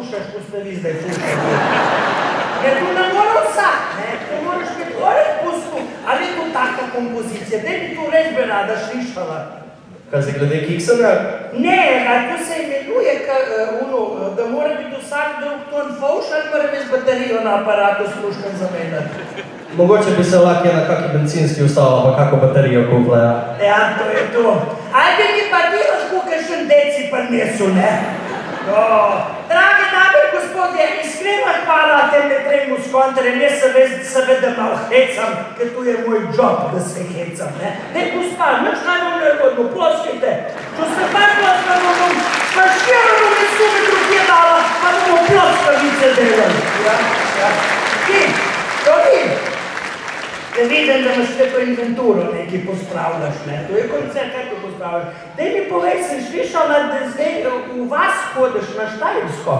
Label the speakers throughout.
Speaker 1: fušaš, ko ste vi zdaj fušali. Ker tu ne mora vsak, ne? Tu moraš biti orek pustu, ali je tu taka kompozicija, da bi tu res bi rada slišala.
Speaker 2: Kaj se glede kiksanja?
Speaker 1: Ne, to se imenuje, da mora biti vsak drug ton fauš, ali mora biti baterijo na aparatu sluškan zamenjati.
Speaker 2: Mogoče bi se lahko na kaki bencinski ustavila, pa kako baterijo kupila, ja.
Speaker 1: Ja, to je to. Ajde mi pa ti lahko kakšen deci prinesu, ne? Drage dame in gospodje, iskrena hvala teme tremu skontrem, jaz seveda malo hecam, ker tu je moj job, da se hecam, ne? Ne, gospa, nič najbolj nervodno, ploskajte. Če se pa ploskamo, bom pa širano mesume drugje dala, pa bomo ploskavice delali. Ja. Ti, to vi. Da vidim, da imaš tako inventuro nekaj pospravljaš, ne? To je koncert, kaj to pospravljaš. Daj mi povej, sem slišala, da zdaj v vas hodiš na Štajersko.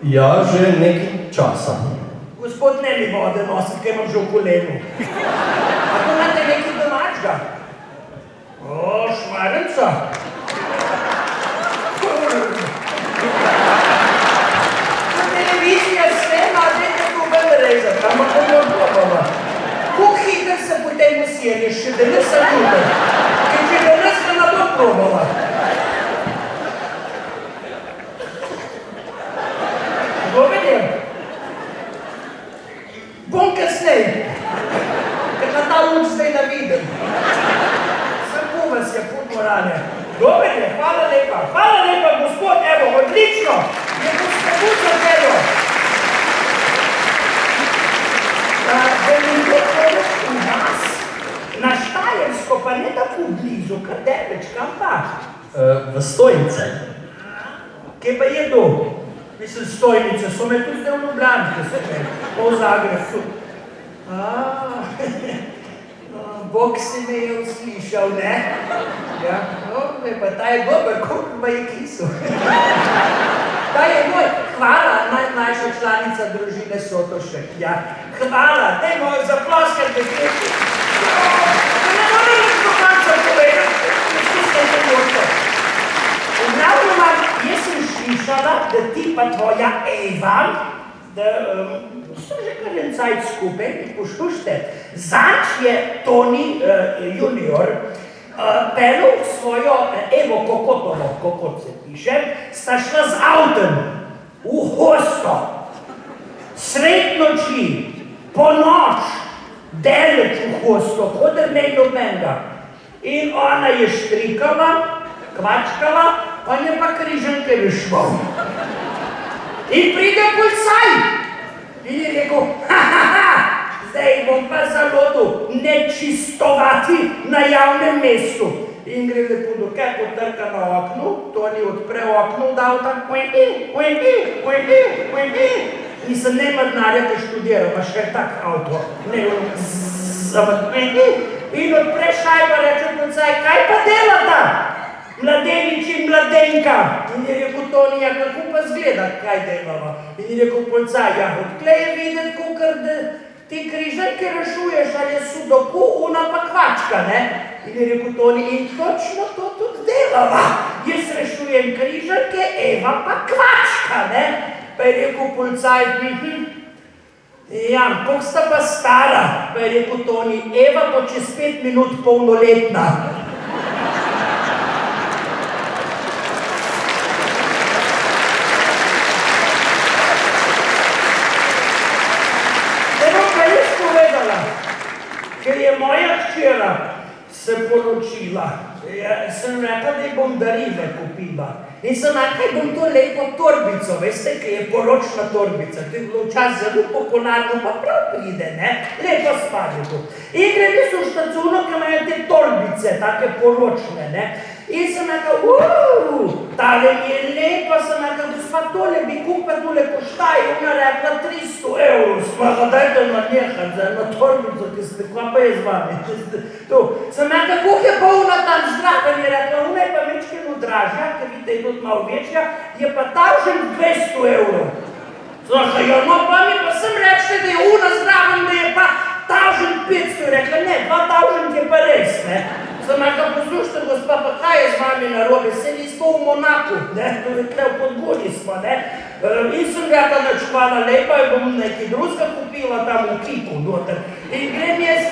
Speaker 2: Ja, že nekaj časa.
Speaker 1: Gospod, ne mi vode nositi, kaj imam že v kolenu. A to imate nekaj domačga? O, šmarenca. To televizija snema, dajte tu ven rezati, ampak bomo probala. Kako hiter se potem usirješ, še danes sem tukaj, ker če danes se ne bom probala. Dovedem? Bom kasnej, ker na ta luč zdaj ne vidim. Srpu vas je put morane. Dovedem, hvala lepa, gospod, evo, odlično, je to sprebučo delo. Na Štajersko pa ne tako blizu, kar deleč, kam pa?
Speaker 2: V Stojnice.
Speaker 1: Kje pa je to? Mislim, Stojnice, so me tu zdaj v Ljubljani, ko se me, po Zagrebu. Bog si me je uslišal, ne? Ja, no, pa ta je dober, koliko pa je kisu. Ta je moj, hvala, najmlajša članica družine Sotošek, ja. Hvala, dajmo zaploskati, kreči. Ne moram več do konca povedati, ne se moče. Vglavnom, jaz sem slišala, da ti pa tvoja Eva, da so že kar en cajt skupaj, poslušajte, zač je Toni junior pelil svojo Evo Kokotovo, Kokot se piše, sta šla z avtem v hosto, sred noči, po noč, deleč v hosto, hodr ne nobenega. In ona je štrikala, kvačkala, on je pa križanke vyšval. In pride policaj. In je rekel, zdaj bom pa zalotil nečistovati na javnem mestu. In gre lepo do kaj potrka na oknu, Toni odpre okno, dal tam Nisem ne denarja, ker študiral, imaš kaj tak avto. In odpre šajba, reče policaj, kaj pa delata? Mladenič in mladenka. In je rekel Toni, ja, kako pa zgleda, kaj delava? In je rekel policaj, ja, odklej je videti, kakor da ti križanke rešuješ, ali je sudoku, ona pa kvačka, ne? In je rekel Toni, in točno to tudi delava. Jaz rešujem križanke, Eva pa kvačka, ne? Pa je rekel policaj, ja, koliko sta pa stara? Pa je rekel Toni, Eva pa čez 5 minut polnoletna. Ker je moja hčera se poročila, sem rekla, da ji bom darila kupila. In sem rekla, bom to lepo torbico, veste, ki je poročna torbica, to je bilo včasih zelo popularno, pa prav pride, ne? Lepo spade tu. In grem so v štacuno, ki imajo te torbice, take poročne, ne? In sem rekla, tale mi je lepa, sem rekla, gospa, tole bi kupila, tole koštaj, ona rekla 300 €. Smaga, dajte na nehati za eno torbico, ki ste, kva pa je z vami? Sem rekla, koliko je pa ona tam zdrava, in je rekla, ona je pa večkeno dražja, ker vidite, je tudi malo večja, je pa tažen 200 €. Znaša, ja, no, pa mi pa sem rekla, da je ona zdrava, da je pa tažen 500, je rekla, ne, 2000 je pa res, ne. Sem rekla, poslušajte, gospa, pa kaj je z vami? vami narobe, se nismo v Monaku, ne, to je tle v Podgori smo, ne. In sem rekla, da čuvala lepa, bom nekaj drugega kupila tam v Kiku noter. In grem jaz,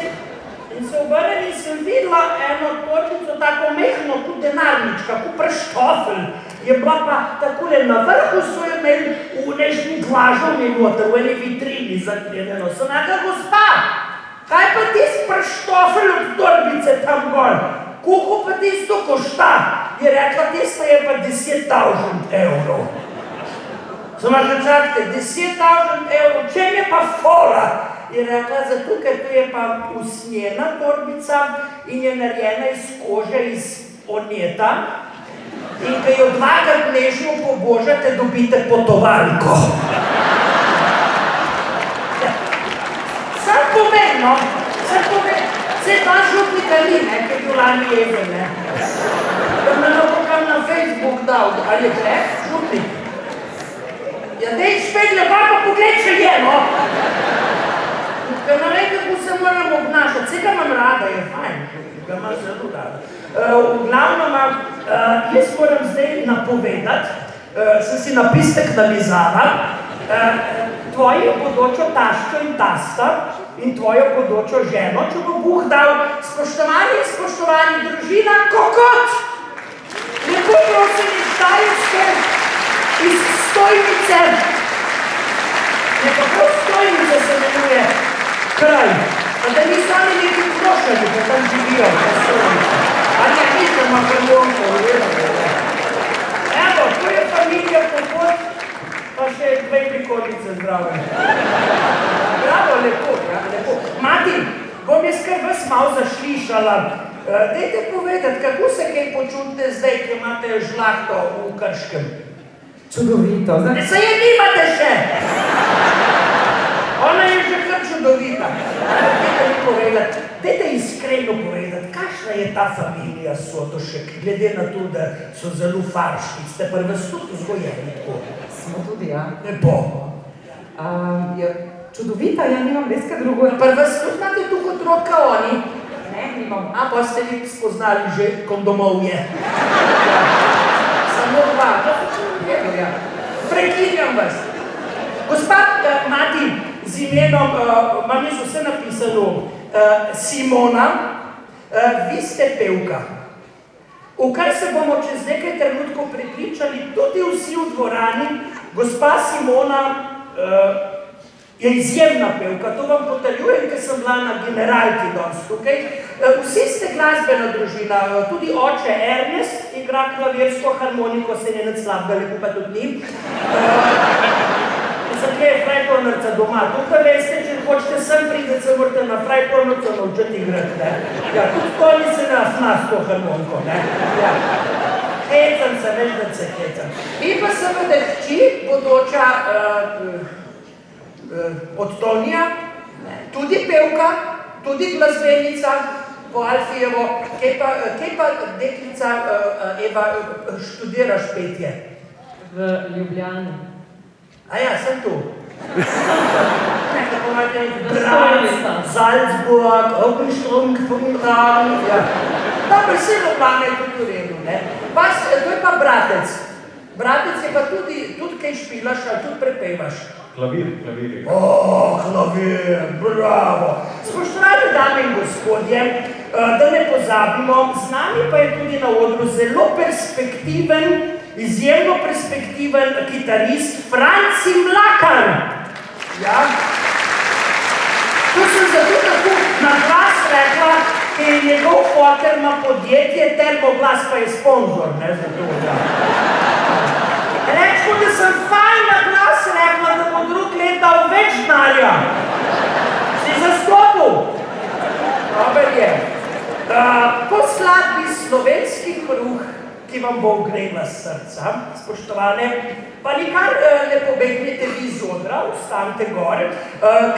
Speaker 1: in se obrnem in sem videla eno torbico, tako mehno, kot denarnička, kot prštofel. Je bila pa takole na vrhu, so jo imeli v nežni glažovni noter, v eni vitrini zaklenjeno. Sem rekla, gospa, kaj pa tisti prštofel od torbice tam gor? Koliko pa tisto košta? Je rekla, tista je pa 10.000 evrov. Sem rekla, čakajte, 10.000 evrov, čem je pa fora? Je rekla, zato, ker to je pa usnjena torbica in je narejena iz kože, iz oneta. In ko jo dvakrat nežno pobožate, dobite potovalko. Sam povem, no, sam povem. Saj ta župnika ni, ne, ki je bil lani jezen, ne. Da me lahko kam na Facebook dal, ali je tle, župnik. Ja, dej špegle, pa pogled, če je, no. Ker ne vem, kako se moram obnašati. Vse ga imam rada, je fajn, ga imam zelo rada. V glavnem, jaz moram zdaj napovedati, sem si napisek navizala, tvojo bodočo taščo in tasta in tvojo bodočo ženo, če bo Bog dal spoštovani družina Kokot. Lepo prosim iz Štajerske, iz Stojnice, ne kako Stojnice se imenuje kraj, pa da ni sami neki prošali, da tam živijo, pa Stojnice. Ali ja mislimo, da bom povedala. Evo, to je familija Kokot, pa še dve prikolice zdrave. Bravo, lepo, ja, lepo. Mati, bom jaz kar vas malo zašlišala. Dajte povedati, kako se kaj počutite zdaj, ki imate žlahto v Krškem?
Speaker 3: Čudovito.
Speaker 1: Se je nimate še! Ona je že kar čudovita. Dajte mi povedati, dajte iskreno povedati, kakšna je ta familija Sotošek, glede na to, da so zelo farški, ste pa vas tudi vzgojeni tako.
Speaker 3: Smo tudi, ja.
Speaker 1: Lepo.
Speaker 3: Čudovita, ja nimam res kaj drugo.
Speaker 1: Pa vas tudi imate tu kot roka oni?
Speaker 3: Ne, nimam.
Speaker 1: A pa ste vi spoznali že kondomovje. Samo dva, to se čudovjedo, ja. Prekinjam vas. Gospod Mati, z imenom, imam jaz vse napisano, Simona, vi ste pevka. V kar se bomo čez nekaj trenutkov prepričali, tudi vsi v dvorani, gospa Simona je izjemna pevka, to vam potrjujem, ker sem bila na generalki danes tukaj. Vsi ste glasbena družina, tudi oče Ernest igra klavirsko harmoniko, se ne slabega, lepo pa tudi ni. Zakaj je frajkornerca doma? Tukaj veste, če hočete sem priti, se morate na frajkornerco naučiti igrati, ne? Ja, tudi koli se nas to harmoniko, ne? Ja. Hecam se, veš, da se hecam. In pa seveda hči, bodoča od Tonija, tudi pevka, tudi glasbenica po Alfijevo. Kje pa deklica Eva študiraš petje?
Speaker 3: V Ljubljani.
Speaker 1: Aja, sem tu. Tako imate Graz, Salzburg, Openstrunk, Funkragen, ja. Dobro, vse Ljubljana je tudi v redu, ne? To je pa bratec. Bratec je pa tudi kaj špilaš, ali tudi prepevaš.
Speaker 2: Klavir.
Speaker 1: Klavir, bravo. Spoštovani dame in gospodje, da ne pozabimo, z nami pa je tudi na odru zelo perspektiven, izjemno perspektiven kitarist Franci Mlakar. Ja. To sem zato tako na glas rekla, ker je njegov foter ima podjetje, Termoglas pa je sponzor, ne, zato, ja. Rečmo, da sem fajn na glas rekla, da bo drug let dal več denarja. Si zastopil? Dober je. Po skladbi Slovenski kruh, ki vam bo ogrela srca, spoštovane, pa nikar ne pobegnite vi iz odra, ostanite gor,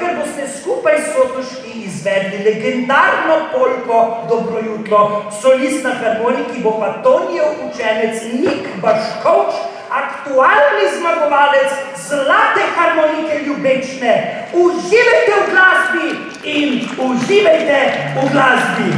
Speaker 1: ker boste skupaj s Sotoški izvedli legendarno polko Dobro jutro, solist na harmoniki bo pa Tonijev učenec Nik Baškovč, aktualni zmagovalec Zlate harmonike Ljubečne. Uživajte v glasbi in uživajte v glasbi.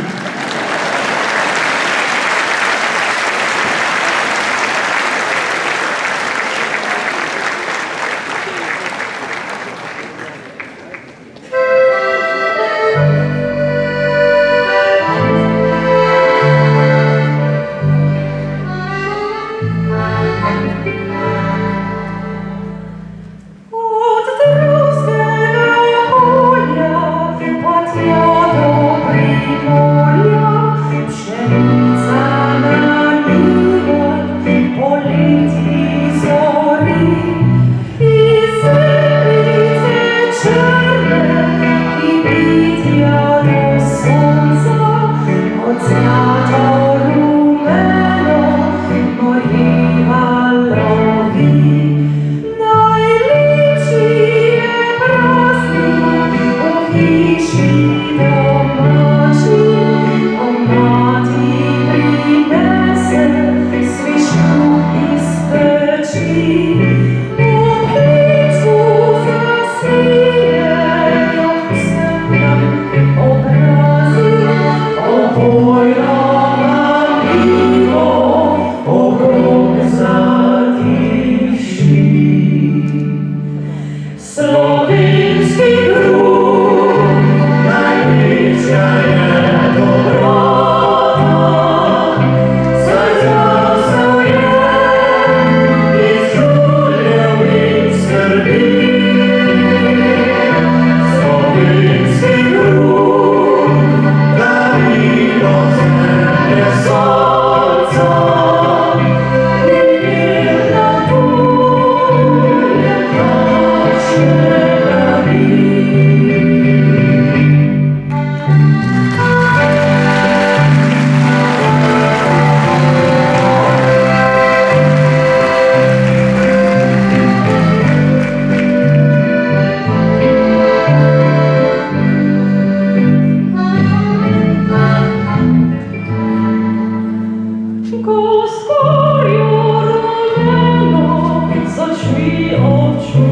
Speaker 4: Ko skorjo rumeno z očmi občujem,